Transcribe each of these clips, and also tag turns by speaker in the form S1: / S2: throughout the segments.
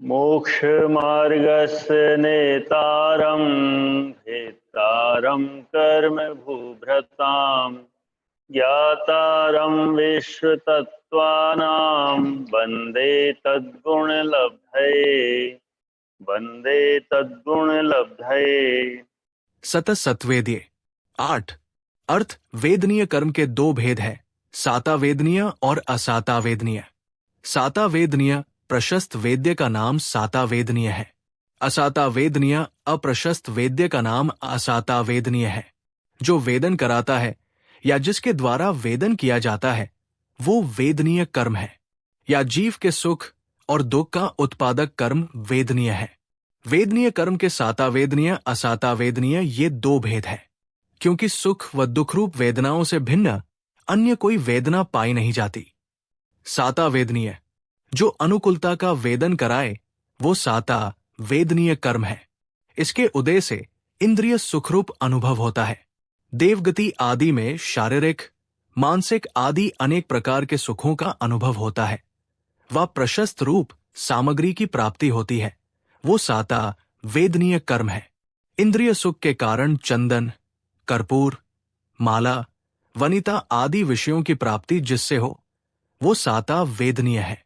S1: मोक्षमार्गस्य नेतारं भेत्तारं कर्म भूभृतां ज्ञातारं विश्वतत्त्वानां वन्दे तद्गुणलब्धये।
S2: सतसत्वेद्य 8। अर्थ वेदनीय कर्म के दो भेद है, सातावेदनीय और असातावेदनीय। सातावेदनीय प्रशस्त वेद्य का नाम सातावेदनीय है। असातावेदनीय अप्रशस्त वेद्य का नाम असातावेदनीय है। जो वेदन कराता है या जिसके द्वारा वेदन किया जाता है वो वेदनीय कर्म है, या जीव के सुख और दुख का उत्पादक कर्म वेदनीय है। वेदनीय कर्म के सातावेदनीय असातावेदनीय ये दो भेद है, क्योंकि सुख व दुखरूप वेदनाओं से भिन्न अन्य कोई वेदना पाई नहीं जाती। सातावेदनीय जो अनुकूलता का वेदन कराए वो साता वेदनीय कर्म है। इसके उदय से इंद्रिय सुखरूप अनुभव होता है। देवगति आदि में शारीरिक, मानसिक आदि अनेक प्रकार के सुखों का अनुभव होता है। वह प्रशस्त रूप सामग्री की प्राप्ति होती है, वो साता वेदनीय कर्म है। इंद्रिय सुख के कारण चंदन, कर्पूर, माला, वनिता आदि विषयों की प्राप्ति जिससे हो वो साता वेदनीय है।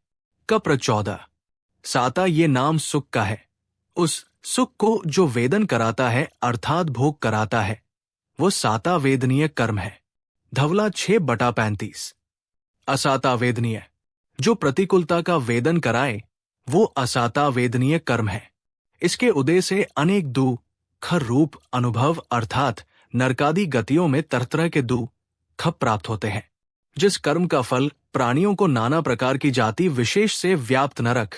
S2: कप्र 14। साता ये नाम सुख का है। उस सुख को जो वेदन कराता है अर्थात भोग कराता है वो साता वेदनीय कर्म है। धवला 6/35। असाता वेदनीय जो प्रतिकूलता का वेदन कराए वो असाता वेदनीय कर्म है। इसके उदय से अनेक दुख रूप अनुभव अर्थात नरकादि गतियों में तरह तरह के दुख प्राप्त होते हैं। जिस कर्म का फल प्राणियों को नाना प्रकार की जाति विशेष से व्याप्त नरक,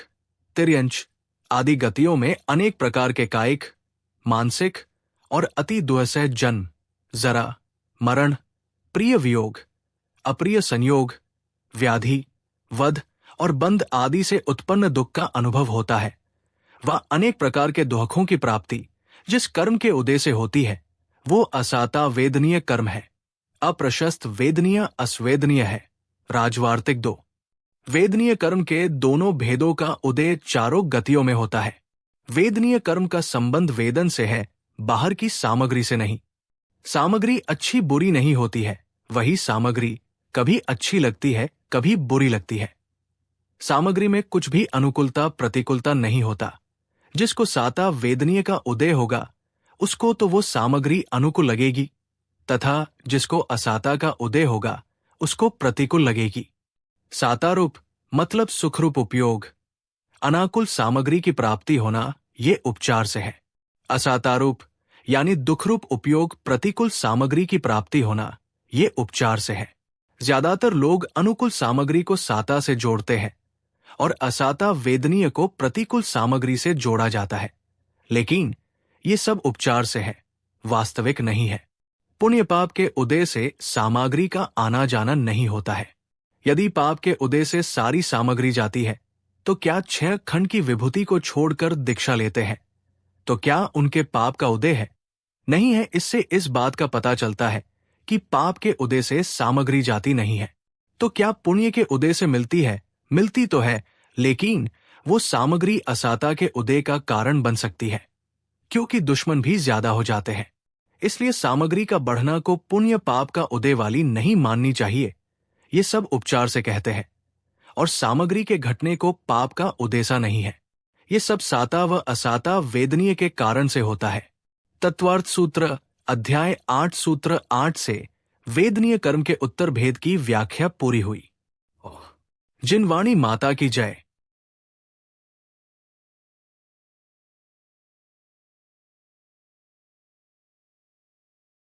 S2: तिर्यंच आदि गतियों में अनेक प्रकार के कायिक, मानसिक और अति दुस्सह जन्म, जरा, मरण, प्रिय वियोग, अप्रिय संयोग, व्याधि, वध और बंध आदि से उत्पन्न दुख का अनुभव होता है, वह अनेक प्रकार के दुखों की प्राप्ति जिस कर्म के उदय से होती है वो असाता वेदनीय कर्म है। अप्रशस्त वेदनीय अस्वेदनीय है। राजवार्तिक 2। वेदनीय कर्म के दोनों भेदों का उदय चारों गतियों में होता है। वेदनीय कर्म का संबंध वेदन से है, बाहर की सामग्री से नहीं। सामग्री अच्छी बुरी नहीं होती है, वही सामग्री कभी अच्छी लगती है कभी बुरी लगती है। सामग्री में कुछ भी अनुकूलता प्रतिकूलता नहीं होता। जिसको साता वेदनीय का उदय होगा उसको तो वो सामग्री अनुकूल लगेगी, तथा जिसको असाता का उदय होगा उसको प्रतिकूल लगेगी। सातारूप मतलब सुखरूप उपयोग, अनाकुल सामग्री की प्राप्ति होना ये उपचार से है। असातारूप यानी दुखरूप उपयोग प्रतिकूल सामग्री की प्राप्ति होना ये उपचार से है। ज्यादातर लोग अनुकूल सामग्री को साता से जोड़ते हैं और असाता वेदनीय को प्रतिकूल सामग्री से जोड़ा जाता है, लेकिन ये सब उपचार से है, वास्तविक नहीं है। पुण्य पाप के उदय से सामग्री का आना जाना नहीं होता है। यदि पाप के उदय से सारी सामग्री जाती है तो क्या 6 खंड की विभूति को छोड़कर दीक्षा लेते हैं तो क्या उनके पाप का उदय है? नहीं है। इससे इस बात का पता चलता है कि पाप के उदय से सामग्री जाती नहीं है। तो क्या पुण्य के उदय से मिलती है? मिलती तो है, लेकिन वो सामग्री असाता के उदय का कारण बन सकती है, क्योंकि दुश्मन भी ज्यादा हो जाते हैं। इसलिए सामग्री का बढ़ना को पुण्य पाप का उदय वाली नहीं माननी चाहिए। ये सब उपचार से कहते हैं, और सामग्री के घटने को पाप का उद्देश्य नहीं है। ये सब साता व असाता वेदनीय के कारण से होता है। तत्वार्थ सूत्र अध्याय 8 सूत्र 8 से वेदनीय कर्म के उत्तर भेद की व्याख्या पूरी हुई। जिनवाणी माता की जय।